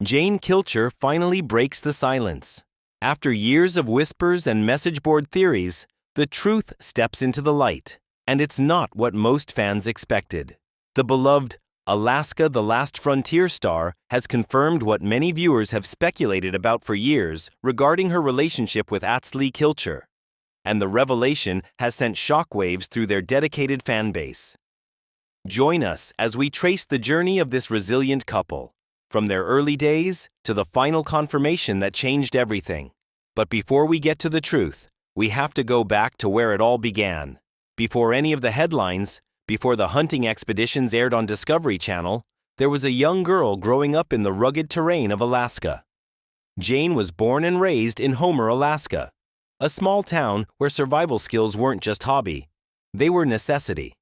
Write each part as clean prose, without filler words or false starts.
Jane Kilcher finally breaks the silence. After years of whispers and message board theories, the truth steps into the light, and it's not what most fans expected. The beloved Alaska: The Last Frontier star has confirmed what many viewers have speculated about for years regarding her relationship with Lee Kilcher, and the revelation has sent shockwaves through their dedicated fan base. Join us as we trace the journey of this resilient couple, from their early days to the final confirmation that changed everything. But before we get to the truth, we have to go back to where it all began. Before any of the headlines, before the hunting expeditions aired on Discovery Channel, there was a young girl growing up in the rugged terrain of Alaska. Jane was born and raised in Homer, Alaska, a small town where survival skills weren't just hobby, they were necessity.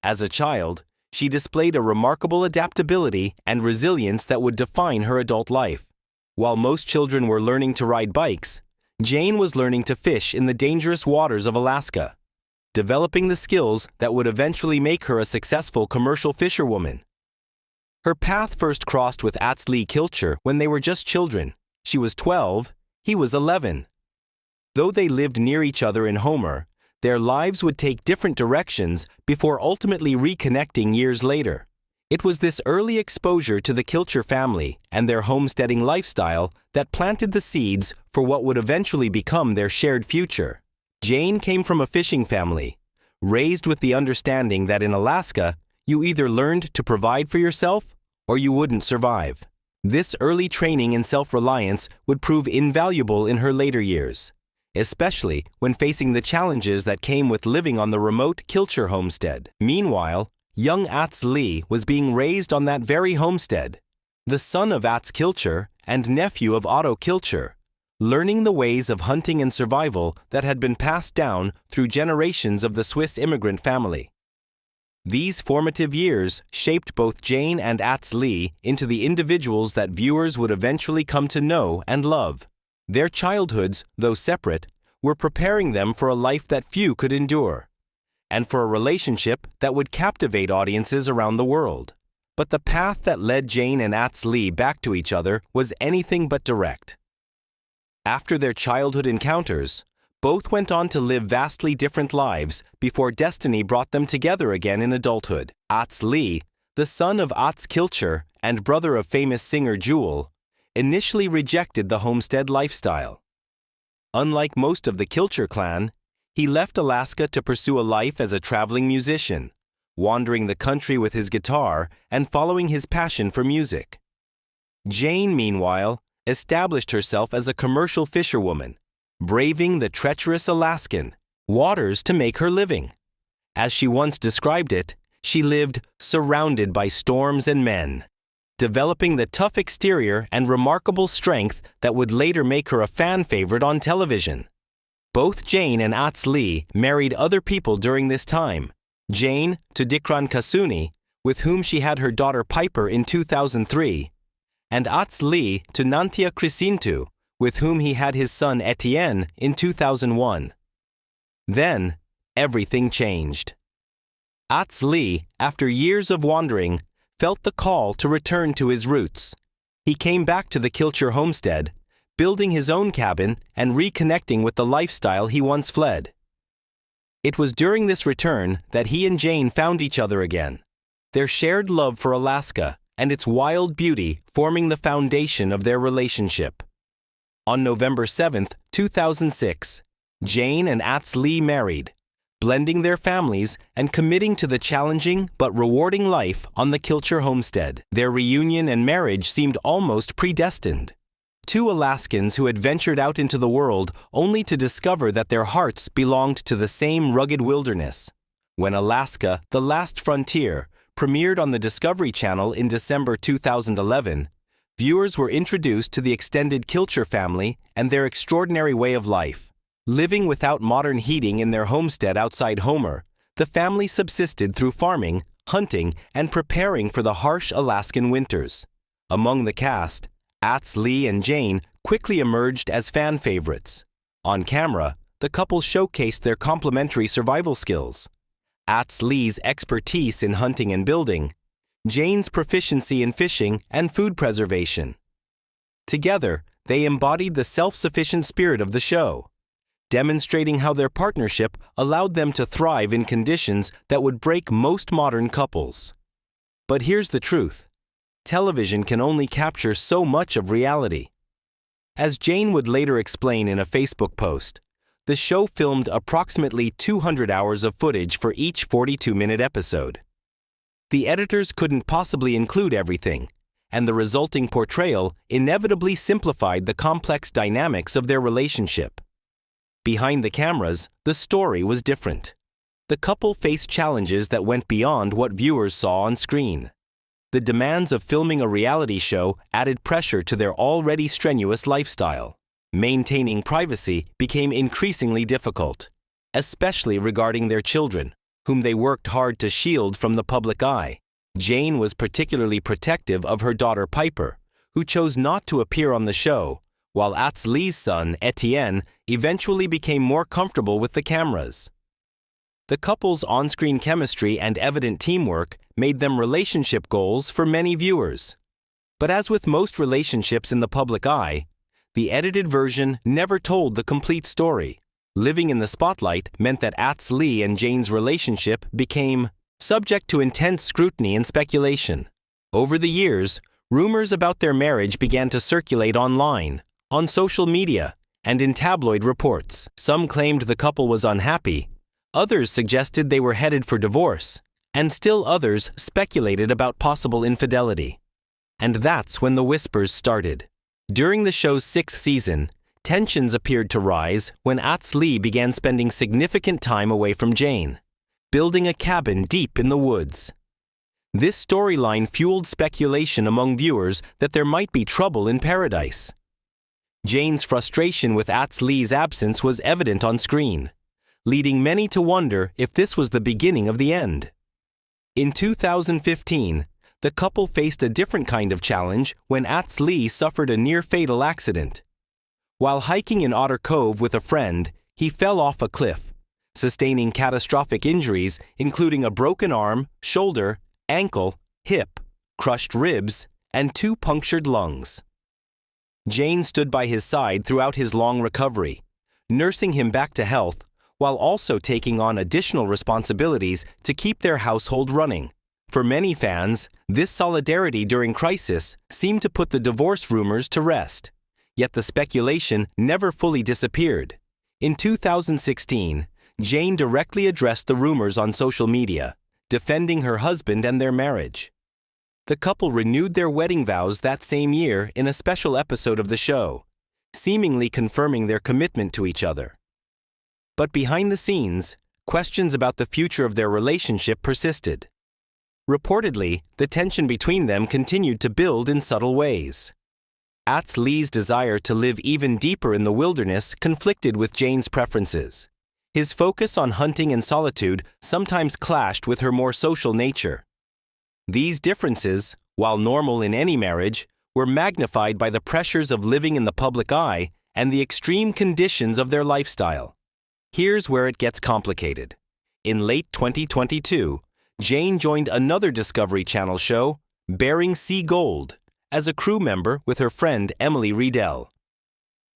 As a child, she displayed a remarkable adaptability and resilience that would define her adult life. While most children were learning to ride bikes, Jane was learning to fish in the dangerous waters of Alaska, developing the skills that would eventually make her a successful commercial fisherwoman. Her path first crossed with Lee Kilcher when they were just children. She was 12, he was 11. Though they lived near each other in Homer, their lives would take different directions before ultimately reconnecting years later. It was this early exposure to the Kilcher family and their homesteading lifestyle that planted the seeds for what would eventually become their shared future. Jane came from a fishing family, raised with the understanding that in Alaska, you either learned to provide for yourself or you wouldn't survive. This early training in self-reliance would prove invaluable in her later years, especially when facing the challenges that came with living on the remote Kilcher homestead. Meanwhile, young Lee was being raised on that very homestead, the son of Kilcher and nephew of Otto Kilcher, learning the ways of hunting and survival that had been passed down through generations of the Swiss immigrant family. These formative years shaped both Jane and Lee into the individuals that viewers would eventually come to know and love. Their childhoods, though separate, were preparing them for a life that few could endure, and for a relationship that would captivate audiences around the world. But the path that led Jane and Lee back to each other was anything but direct. After their childhood encounters, both went on to live vastly different lives before destiny brought them together again in adulthood. Lee, the son of Kilcher and brother of famous singer Jewel, initially rejected the homestead lifestyle. Unlike most of the Kilcher clan, he left Alaska to pursue a life as a traveling musician, wandering the country with his guitar and following his passion for music. Jane, meanwhile, established herself as a commercial fisherwoman, braving the treacherous Alaskan waters to make her living. As she once described it, she lived surrounded by storms and men, developing the tough exterior and remarkable strength that would later make her a fan favorite on television. Both Jane and Lee married other people during this time. Jane to Dikran Kasuni, with whom she had her daughter Piper in 2003, and Lee to Nantia Crisintu, with whom he had his son Etienne in 2001. Then, everything changed. Lee, after years of wandering, felt the call to return to his roots. He came back to the Kilcher homestead, building his own cabin and reconnecting with the lifestyle he once fled. It was during this return that he and Jane found each other again, their shared love for Alaska and its wild beauty forming the foundation of their relationship. On November 7, 2006, Jane and Lee married, blending their families and committing to the challenging but rewarding life on the Kilcher homestead. Their reunion and marriage seemed almost predestined. Two Alaskans who had ventured out into the world only to discover that their hearts belonged to the same rugged wilderness. When Alaska: The Last Frontier premiered on the Discovery Channel in December 2011, viewers were introduced to the extended Kilcher family and their extraordinary way of life. Living without modern heating in their homestead outside Homer, the family subsisted through farming, hunting, and preparing for the harsh Alaskan winters. Among the cast, Lee and Jane quickly emerged as fan favorites. On camera, the couple showcased their complementary survival skills. Lee's expertise in hunting and building, Jane's proficiency in fishing and food preservation. Together, they embodied the self-sufficient spirit of the show, demonstrating how their partnership allowed them to thrive in conditions that would break most modern couples. But here's the truth. Television can only capture so much of reality. As Jane would later explain in a Facebook post, the show filmed approximately 200 hours of footage for each 42-minute episode. The editors couldn't possibly include everything, and the resulting portrayal inevitably simplified the complex dynamics of their relationship. Behind the cameras, the story was different. The couple faced challenges that went beyond what viewers saw on screen. The demands of filming a reality show added pressure to their already strenuous lifestyle. Maintaining privacy became increasingly difficult, especially regarding their children, whom they worked hard to shield from the public eye. Jane was particularly protective of her daughter Piper, who chose not to appear on the show, while Lee's son, Etienne, eventually became more comfortable with the cameras. The couple's on-screen chemistry and evident teamwork made them relationship goals for many viewers. But as with most relationships in the public eye, the edited version never told the complete story. Living in the spotlight meant that Lee and Jane's relationship became subject to intense scrutiny and speculation. Over the years, rumors about their marriage began to circulate online, on social media, and in tabloid reports. Some claimed the couple was unhappy, others suggested they were headed for divorce, and still others speculated about possible infidelity. And that's when the whispers started. During the show's 6th season, tensions appeared to rise when Lee began spending significant time away from Jane, building a cabin deep in the woods. This storyline fueled speculation among viewers that there might be trouble in paradise. Jane's frustration with Lee's absence was evident on screen, leading many to wonder if this was the beginning of the end. In 2015, the couple faced a different kind of challenge when Lee suffered a near-fatal accident. While hiking in Otter Cove with a friend, he fell off a cliff, sustaining catastrophic injuries including a broken arm, shoulder, ankle, hip, crushed ribs, and 2 punctured lungs. Jane stood by his side throughout his long recovery, nursing him back to health while also taking on additional responsibilities to keep their household running. For many fans, this solidarity during crisis seemed to put the divorce rumors to rest. Yet the speculation never fully disappeared. In 2016, Jane directly addressed the rumors on social media, defending her husband and their marriage. The couple renewed their wedding vows that same year in a special episode of the show, seemingly confirming their commitment to each other. But behind the scenes, questions about the future of their relationship persisted. Reportedly, the tension between them continued to build in subtle ways. Lee's desire to live even deeper in the wilderness conflicted with Jane's preferences. His focus on hunting and solitude sometimes clashed with her more social nature. These differences, while normal in any marriage, were magnified by the pressures of living in the public eye and the extreme conditions of their lifestyle. Here's where it gets complicated. In late 2022, Jane joined another Discovery Channel show, Bering Sea Gold, as a crew member with her friend Emily Riedel.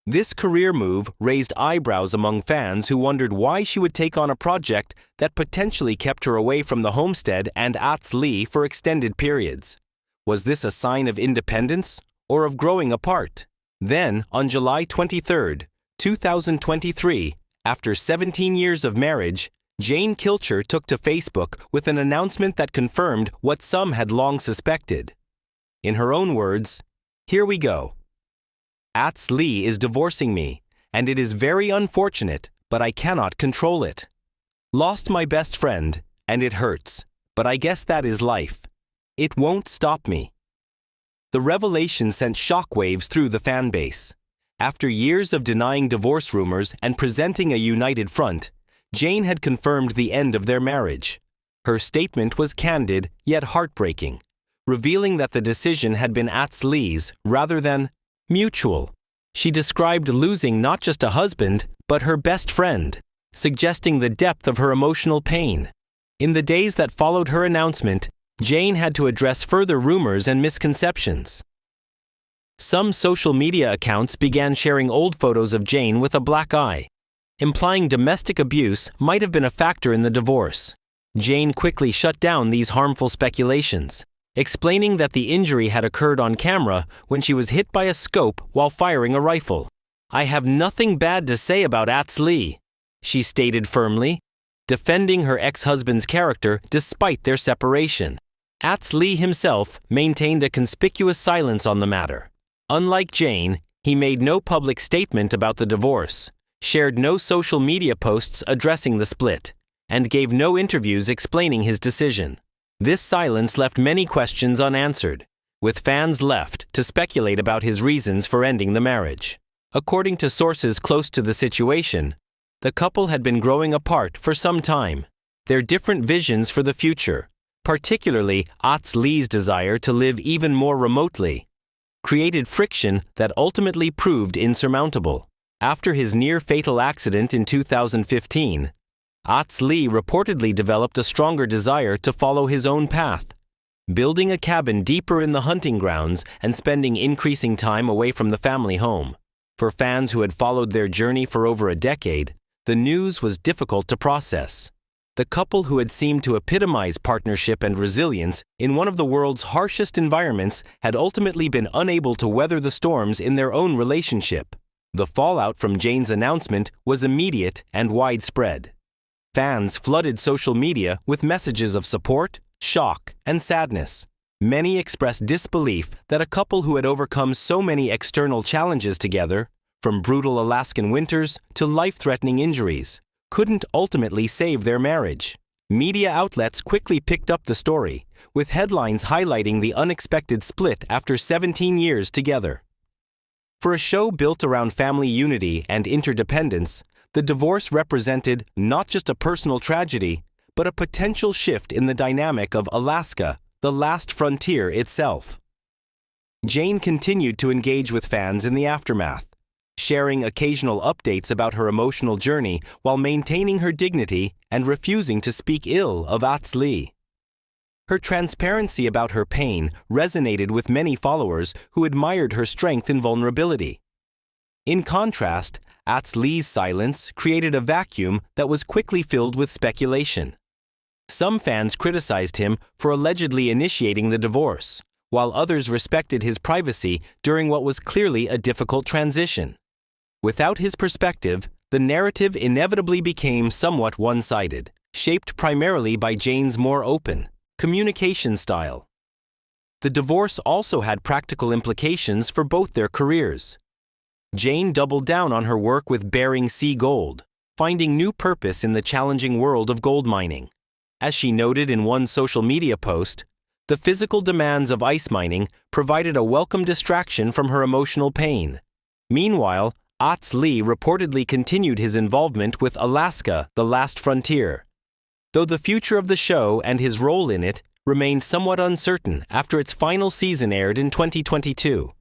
This career move raised eyebrows among fans who wondered why she would take on a project that potentially kept her away from the homestead and Lee for extended periods. Was this a sign of independence or of growing apart? Then, on July 23, 2023, after 17 years of marriage, Jane Kilcher took to Facebook with an announcement that confirmed what some had long suspected. In her own words, "Here we go. Lee is divorcing me, and it is very unfortunate, but I cannot control it. Lost my best friend, and it hurts, but I guess that is life. It won't stop me." The revelation sent shockwaves through the fan base. After years of denying divorce rumors and presenting a united front, Jane had confirmed the end of their marriage. Her statement was candid yet heartbreaking, revealing that the decision had been Lee's rather than mutual. She described losing not just a husband, but her best friend, suggesting the depth of her emotional pain. In the days that followed her announcement, Jane had to address further rumors and misconceptions. Some social media accounts began sharing old photos of Jane with a black eye, implying domestic abuse might have been a factor in the divorce. Jane quickly shut down these harmful speculations, explaining that the injury had occurred on camera when she was hit by a scope while firing a rifle. "I have nothing bad to say about Lee," she stated firmly, defending her ex-husband's character despite their separation. Lee himself maintained a conspicuous silence on the matter. Unlike Jane, he made no public statement about the divorce, shared no social media posts addressing the split, and gave no interviews explaining his decision. This silence left many questions unanswered, with fans left to speculate about his reasons for ending the marriage. According to sources close to the situation, the couple had been growing apart for some time. Their different visions for the future, particularly Lee's desire to live even more remotely, created friction that ultimately proved insurmountable. After his near-fatal accident in 2015, Lee reportedly developed a stronger desire to follow his own path, building a cabin deeper in the hunting grounds and spending increasing time away from the family home. For fans who had followed their journey for over a decade, the news was difficult to process. The couple who had seemed to epitomize partnership and resilience in one of the world's harshest environments had ultimately been unable to weather the storms in their own relationship. The fallout from Jane's announcement was immediate and widespread. Fans flooded social media with messages of support, shock, and sadness. Many expressed disbelief that a couple who had overcome so many external challenges together, from brutal Alaskan winters to life-threatening injuries, couldn't ultimately save their marriage. Media outlets quickly picked up the story, with headlines highlighting the unexpected split after 17 years together. For a show built around family unity and interdependence, the divorce represented not just a personal tragedy, but a potential shift in the dynamic of Alaska, the last frontier itself. Jane continued to engage with fans in the aftermath, sharing occasional updates about her emotional journey while maintaining her dignity and refusing to speak ill of Lee. Her transparency about her pain resonated with many followers who admired her strength and vulnerability. In contrast, Lee's silence created a vacuum that was quickly filled with speculation. Some fans criticized him for allegedly initiating the divorce, while others respected his privacy during what was clearly a difficult transition. Without his perspective, the narrative inevitably became somewhat one-sided, shaped primarily by Jane's more open communication style. The divorce also had practical implications for both their careers. Jane doubled down on her work with Bering Sea Gold, finding new purpose in the challenging world of gold mining. As she noted in one social media post, the physical demands of ice mining provided a welcome distraction from her emotional pain. Meanwhile, Lee reportedly continued his involvement with Alaska, the Last Frontier, though the future of the show and his role in it remained somewhat uncertain after its final season aired in 2022.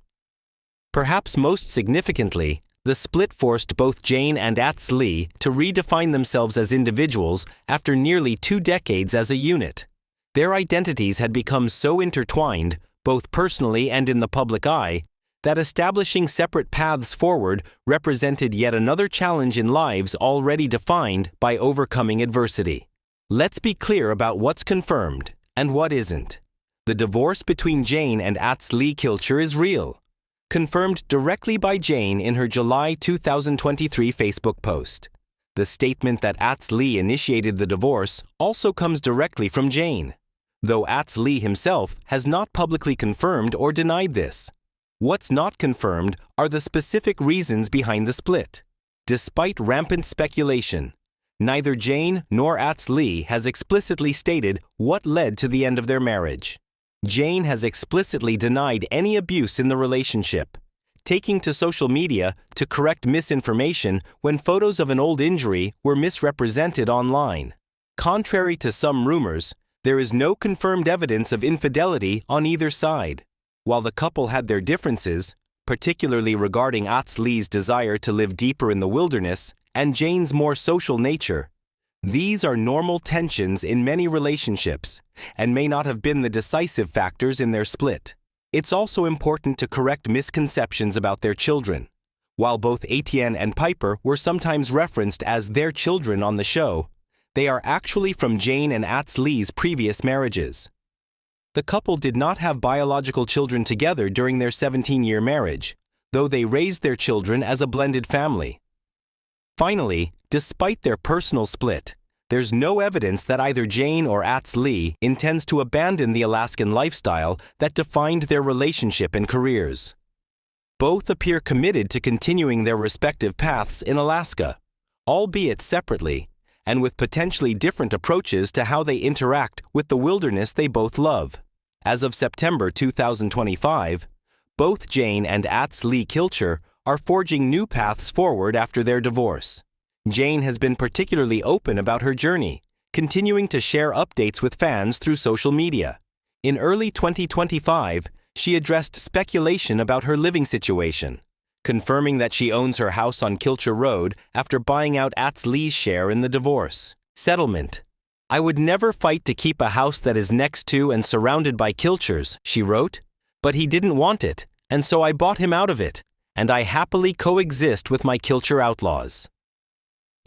Perhaps most significantly, the split forced both Jane and Lee to redefine themselves as individuals after nearly 2 decades as a unit. Their identities had become so intertwined, both personally and in the public eye, that establishing separate paths forward represented yet another challenge in lives already defined by overcoming adversity. Let's be clear about what's confirmed and what isn't. The divorce between Jane and Lee Kilcher is real, confirmed directly by Jane in her July 2023 Facebook post. The statement that Lee initiated the divorce also comes directly from Jane, though Lee himself has not publicly confirmed or denied this. What's not confirmed are the specific reasons behind the split. Despite rampant speculation, neither Jane nor Lee has explicitly stated what led to the end of their marriage. Jane has explicitly denied any abuse in the relationship, taking to social media to correct misinformation when photos of an old injury were misrepresented online. Contrary to some rumors, there is no confirmed evidence of infidelity on either side. While the couple had their differences, particularly regarding Lee's desire to live deeper in the wilderness and Jane's more social nature, these are normal tensions in many relationships and may not have been the decisive factors in their split. It's also important to correct misconceptions about their children. While both Etienne and Piper were sometimes referenced as their children on the show, they are actually from Jane and Atz Lee's previous marriages. The couple did not have biological children together during their 17-year marriage, though they raised their children as a blended family. Finally, despite their personal split, there's no evidence that either Jane or Atz Lee intends to abandon the Alaskan lifestyle that defined their relationship and careers. Both appear committed to continuing their respective paths in Alaska, albeit separately, and with potentially different approaches to how they interact with the wilderness they both love. As of September 2025, both Jane and Atz Lee Kilcher are forging new paths forward after their divorce. Jane has been particularly open about her journey, continuing to share updates with fans through social media. In early 2025, she addressed speculation about her living situation, confirming that she owns her house on Kilcher Road after buying out Atz Lee's share in the divorce. Settlement. "I would never fight to keep a house that is next to and surrounded by Kilchers," she wrote, "but he didn't want it, and so I bought him out of it, and I happily coexist with my Kilcher outlaws."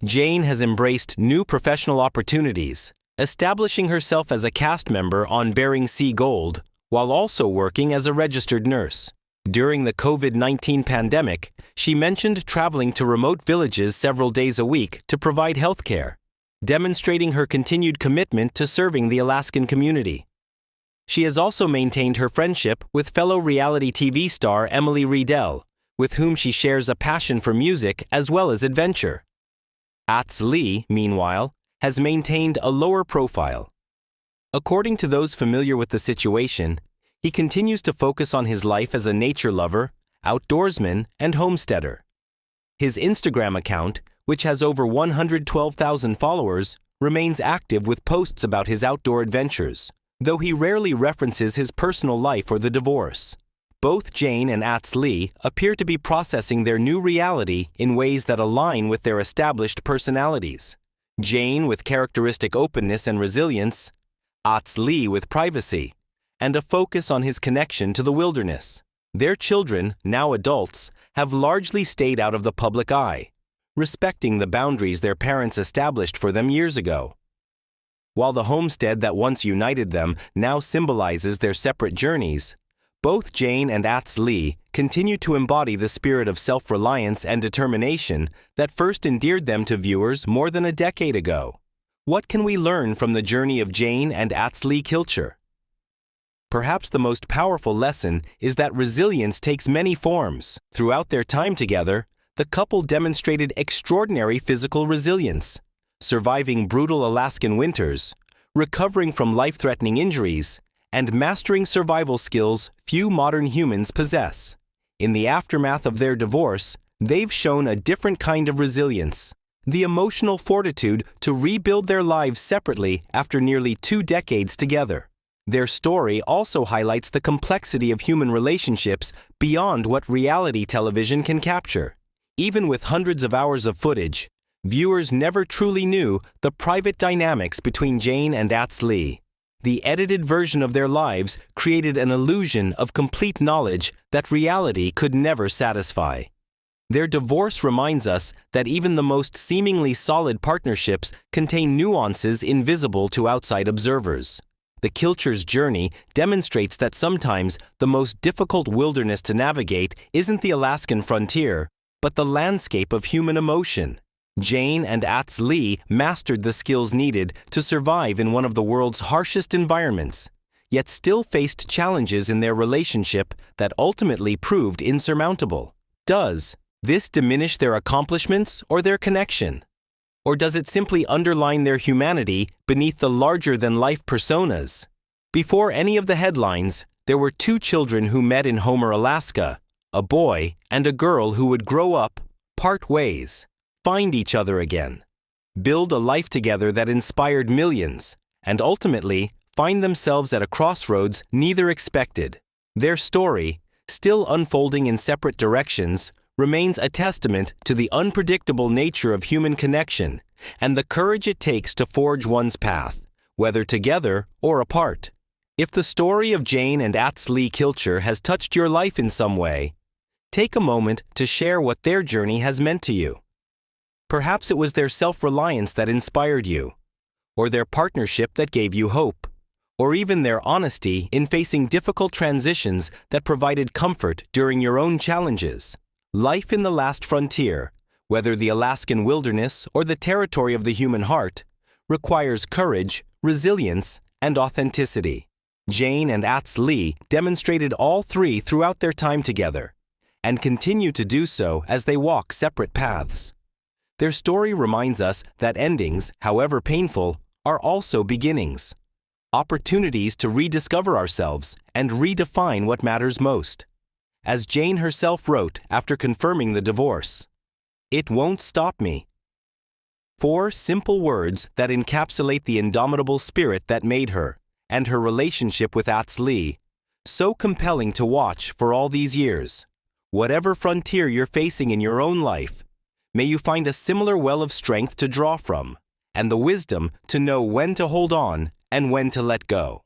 Jane has embraced new professional opportunities, establishing herself as a cast member on Bering Sea Gold, while also working as a registered nurse. During the COVID-19 pandemic, she mentioned traveling to remote villages several days a week to provide health care, demonstrating her continued commitment to serving the Alaskan community. She has also maintained her friendship with fellow reality TV star Emily Riedel, with whom she shares a passion for music as well as adventure. Atz Lee, meanwhile, has maintained a lower profile. According to those familiar with the situation, he continues to focus on his life as a nature lover, outdoorsman, and homesteader. His Instagram account, which has over 112,000 followers, remains active with posts about his outdoor adventures, though he rarely references his personal life or the divorce. Both Jane and Atz Lee appear to be processing their new reality in ways that align with their established personalities. Jane with characteristic openness and resilience, Atz Lee with privacy, and a focus on his connection to the wilderness. Their children, now adults, have largely stayed out of the public eye, respecting the boundaries their parents established for them years ago. While the homestead that once united them now symbolizes their separate journeys, both Jane and Atz Lee continue to embody the spirit of self-reliance and determination that first endeared them to viewers more than a decade ago. What can we learn from the journey of Jane and Atz Lee Kilcher? Perhaps the most powerful lesson is that resilience takes many forms. Throughout their time together, the couple demonstrated extraordinary physical resilience, surviving brutal Alaskan winters, recovering from life-threatening injuries, and mastering survival skills few modern humans possess. In the aftermath of their divorce, they've shown a different kind of resilience, the emotional fortitude to rebuild their lives separately after nearly 2 decades together. Their story also highlights the complexity of human relationships beyond what reality television can capture. Even with hundreds of hours of footage, viewers never truly knew the private dynamics between Jane and Atz Lee. The edited version of their lives created an illusion of complete knowledge that reality could never satisfy. Their divorce reminds us that even the most seemingly solid partnerships contain nuances invisible to outside observers. The Kilcher's journey demonstrates that sometimes the most difficult wilderness to navigate isn't the Alaskan frontier, but the landscape of human emotion. Jane and Atz Lee mastered the skills needed to survive in one of the world's harshest environments, yet still faced challenges in their relationship that ultimately proved insurmountable. Does this diminish their accomplishments or their connection? Or does it simply underline their humanity beneath the larger-than-life personas? Before any of the headlines, there were 2 children who met in Homer, Alaska, a boy and a girl who would grow up, part ways, find each other again, build a life together that inspired millions, and ultimately find themselves at a crossroads neither expected. Their story, still unfolding in separate directions, remains a testament to the unpredictable nature of human connection and the courage it takes to forge one's path, whether together or apart. If the story of Jane and Lee Kilcher has touched your life in some way, take a moment to share what their journey has meant to you. Perhaps it was their self-reliance that inspired you, or their partnership that gave you hope, or even their honesty in facing difficult transitions that provided comfort during your own challenges. Life in the last frontier, whether the Alaskan wilderness or the territory of the human heart, requires courage, resilience, and authenticity. Jane and Lee demonstrated all three throughout their time together, and continue to do so as they walk separate paths. Their story reminds us that endings, however painful, are also beginnings, opportunities to rediscover ourselves and redefine what matters most. As Jane herself wrote after confirming the divorce, "It won't stop me." 4 simple words that encapsulate the indomitable spirit that made her, and her relationship with Lee, so compelling to watch for all these years. Whatever frontier you're facing in your own life, may you find a similar well of strength to draw from, and the wisdom to know when to hold on and when to let go.